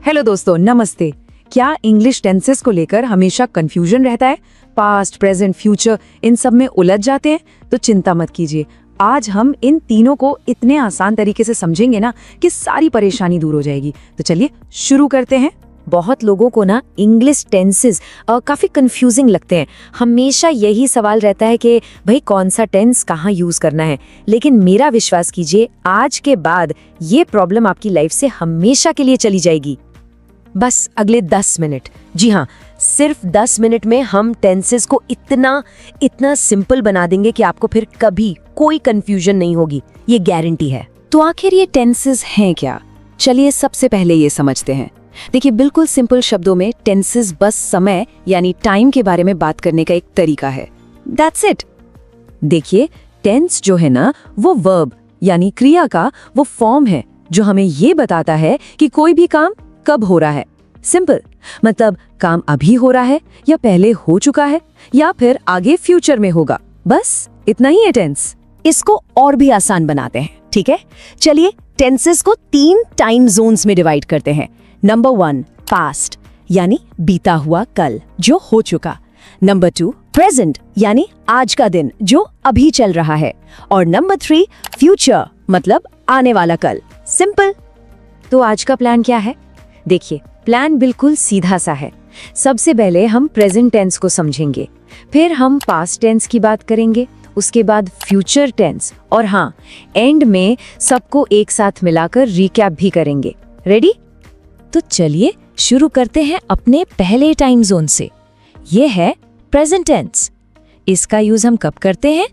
Hello दोस्तों, नमस्ते। क्या इंग्लिश टेंसेस को लेकर हमेशा कंफ्यूजन रहता है? पास्ट, प्रेजेंट, फ्यूचर इन सब में उलझ जाते हैं? तो चिंता मत कीजिए, आज हम इन तीनों को इतने आसान तरीके से समझेंगे ना कि सारी परेशानी दूर हो जाएगी। तो चलिए शुरू करते हैं। बहुत लोगों को ना इंग्लिश टेंसेस काफ़ी कंफ्यूजिंग लगते हैं। हमेशा यही सवाल रहता है कि भाई कौन सा टेंस कहाँ यूज़ करना है। लेकिन मेरा विश्वास कीजिए, आज के बाद ये प्रॉब्लम आपकी लाइफ से हमेशा के लिए चली जाएगी। बस अगले 10 मिनट, जी हाँ, सिर्फ 10 मिनट में हम टेंसेस को इतना सिंपल बना देंगे कि आपको फिर कभी कोई कंफ्यूजन नहीं होगी, ये गारंटी है। तो आखिर ये टेंसेस हैं क्या? चलिए सबसे पहले ये समझते हैं। देखिए, बिल्कुल सिंपल शब्दों में टेंसेस बस समय यानी टाइम के बारे में बात करने का एक तरीका है। That's it. देखिए, टेंस जो है ना, वो वर्ब यानी क्रिया का वो फॉर्म है जो हमें ये बताता है कि कोई भी काम कब हो रहा है। सिंपल, मतलब काम अभी हो रहा है या पहले हो चुका है या फिर आगे फ्यूचर में होगा। बस इतना ही है टेंस। इसको और भी आसान बनाते हैं, ठीक है? चलिए टेंसेस को 3 टाइम जोन्स में डिवाइड करते हैं। नंबर 1 पास्ट यानी बीता हुआ कल जो हो चुका। नंबर 2 प्रेजेंट यानी आज का दिन जो अभी चल रहा है। और नंबर 3 फ्यूचर मतलब आने वाला कल। सिंपल। तो आज का प्लान क्या है? देखिए, प्लान बिल्कुल सीधा सा है। सबसे पहले हम प्रेजेंट टेंस को समझेंगे, फिर हम पास्ट टेंस की बात करेंगे, उसके बाद फ्यूचर टेंस और हाँ, एंड में सबको एक साथ मिलाकर रिकैप भी करेंगे। रेडी? तो चलिए शुरू करते हैं अपने पहले टाइम जोन से। ये है प्रेजेंट टेंस। इसका यूज हम कब करते हैं?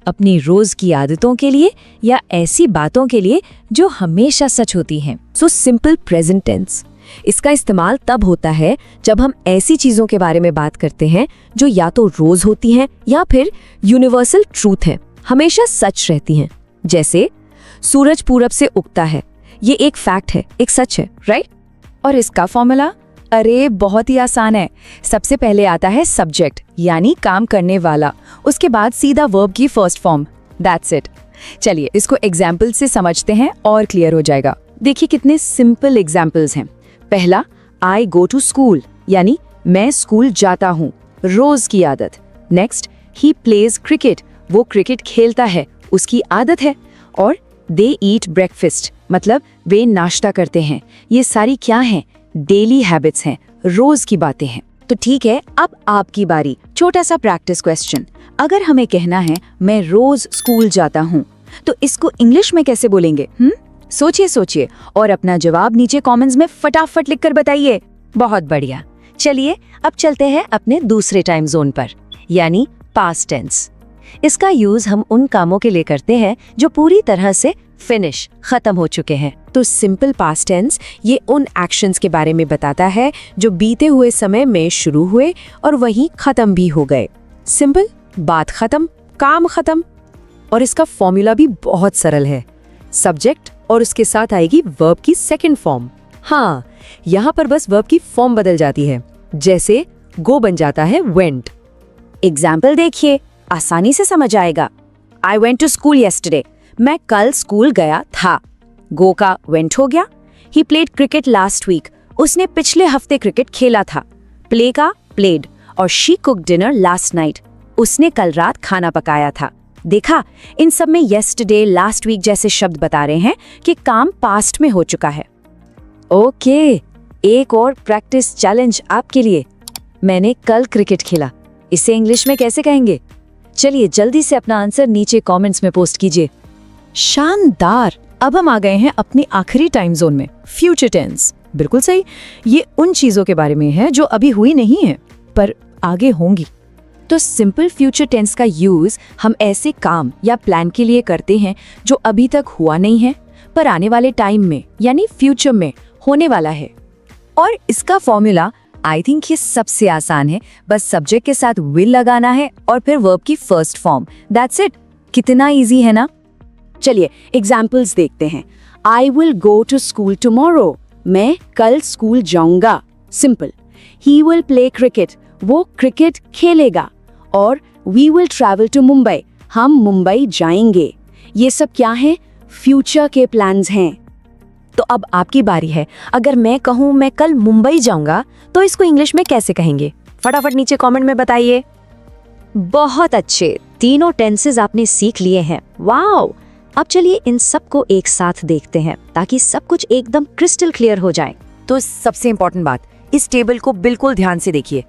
अपनी रोज की आदतों के लिए या ऐसी बातों के लिए जो हमेशा सच होती हैं। So simple present tense. इसका इस्तेमाल तब होता है जब हम ऐसी चीजों के बारे में बात करते हैं जो या तो रोज होती हैं या फिर यूनिवर्सल ट्रूथ है, हमेशा सच रहती हैं। जैसे सूरज पूरब से उगता है, ये एक फैक्ट है, एक सच है, राइट? और इसका फॉर्मूला? अरे बहुत ही आसान है। सबसे पहले आता है सब्जेक्ट यानी काम करने वाला, उसके बाद सीधा वर्ब की फर्स्ट फॉर्म। That's it. चलिए इसको एग्जाम्पल से समझते हैं और क्लियर हो जाएगा। देखिए कितने सिंपल एग्जाम्पल्स हैं। पहला, आई गो टू स्कूल यानी मैं स्कूल जाता हूँ, रोज की आदत। नेक्स्ट, ही प्लेज क्रिकेट, वो क्रिकेट खेलता है, उसकी आदत है। और दे ईट ब्रेकफास्ट मतलब वे नाश्ता करते हैं। ये सारी क्या हैं? डेली हैबिट्स हैं, रोज की बातें हैं। तो ठीक है, अब आपकी बारी। छोटा सा प्रैक्टिस क्वेश्चन। अगर हमें कहना है मैं रोज स्कूल जाता हूँ, तो इसको इंग्लिश में कैसे बोलेंगे? सोचिए और अपना जवाब नीचे कमेंट्स में फटाफट लिखकर बताइए। बहुत बढ़िया। चलिए अब चलते हैं अपने दूसरे टाइम जोन पर, यानी पास्ट टेंस। इसका यूज हम उन कामों के लिए करते हैं जो पूरी तरह से फिनिश, खत्म हो चुके हैं। तो सिंपल पास्ट टेंस ये उन एक्शंस के बारे में बताता है जो बीते हुए समय में शुरू हुए और वहीं खत्म भी हो गए। सिंपल, बात खत्म, काम खत्म। और इसका फॉर्मूला भी बहुत सरल है। सब्जेक्ट और उसके साथ आएगी वर्ब की सेकंड फॉर्म। हाँ, यहाँ पर बस वर्ब की फॉर्म बदल जाती है। जैसे गो बन जाता है वेंट। एग्जाम्पल देखिए, आसानी से समझ आएगा। I went to school yesterday, मैं कल स्कूल गया था। गो का वेंट हो गया। He played cricket last week, उसने पिछले हफ्ते क्रिकेट खेला था। प्ले का प्लेड। और she cook dinner last night, उसने कल रात खाना पकाया था। देखा, इन सब में येस्टरडे, लास्ट वीक जैसे शब्द बता रहे हैं कि काम पास्ट में हो चुका है। ओके, एक और प्रैक्टिस चैलेंज आपके लिए। मैंने कल क्रिकेट खेला, इसे इंग्लिश में कैसे कहेंगे? चलिए जल्दी से अपना आंसर नीचे कमेंट्स में पोस्ट कीजिए। शानदार। अब हम आ गए हैं अपने आखिरी टाइम जोन में, फ्यूचर टेंस। बिल्कुल सही, ये उन चीजों के बारे में है जो अभी हुई नहीं है पर आगे होंगी। तो सिंपल फ्यूचर टेंस का यूज हम ऐसे काम या प्लान के लिए करते हैं जो अभी तक हुआ नहीं है पर आने वाले टाइम में यानी फ्यूचर में होने वाला है। और इसका फॉर्मूला आई थिंक ये सबसे आसान है। बस सब्जेक्ट के साथ विल लगाना है और फिर वर्ब की फर्स्ट फॉर्म। That's it. कितना इजी है ना? चलिए एग्जाम्पल्स देखते हैं। I will go to school tomorrow, मैं कल स्कूल जाऊंगा। Simple. He will play cricket, वो क्रिकेट खेलेगा। और we will travel to Mumbai, हम मुंबई जाएंगे। ये सब क्या है? फ्यूचर के प्लान्स हैं। तो अब आपकी बारी है। अगर मैं कहूँ मैं कल मुंबई जाऊंगा तो इसको इंग्लिश में कैसे कहेंगे? फटाफट नीचे कमेंट में बताइए। बहुत अच्छे, तीनों टेंसेस आपने सीख लिए हैं। वाओ! अब चलिए इन सबको एक साथ देखते हैं ताकि सब कुछ एकदम क्रिस्टल क्लियर हो जाए। तो सबसे इंपॉर्टेंट बात, इस टेबल को बिल्कुल ध्यान से देखिए।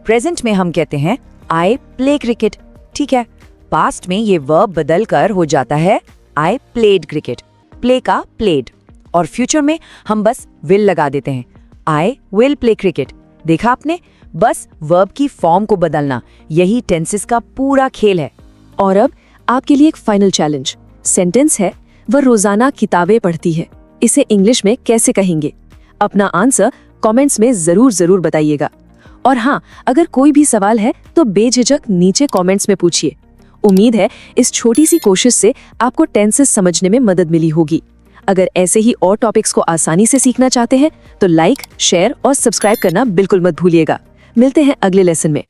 प्रेजेंट में हम कहते हैं आई प्ले क्रिकेट, ठीक है। पास्ट में ये वर्ब बदल कर हो जाता है आई प्लेड क्रिकेट, प्ले का प्लेड। और फ्यूचर में हम बस विल लगा देते हैं, आई विल प्ले क्रिकेट। देखा आपने, बस वर्ब की फॉर्म को बदलना, यही टेंसेस का पूरा खेल है। और अब आपके लिए एक फाइनल चैलेंज। सेंटेंस है, वह रोजाना किताबें पढ़ती है, इसे इंग्लिश में कैसे कहेंगे? अपना आंसर कमेंट्स में जरूर बताइएगा। और हाँ, अगर कोई भी सवाल है तो बेझिझक नीचे कमेंट्स में पूछिए। उम्मीद है इस छोटी सी कोशिश से आपको टेंसेस समझने में मदद मिली होगी। अगर ऐसे ही और टॉपिक्स को आसानी से सीखना चाहते हैं तो लाइक, शेयर और सब्सक्राइब करना बिल्कुल मत भूलिएगा। मिलते हैं अगले लेसन में।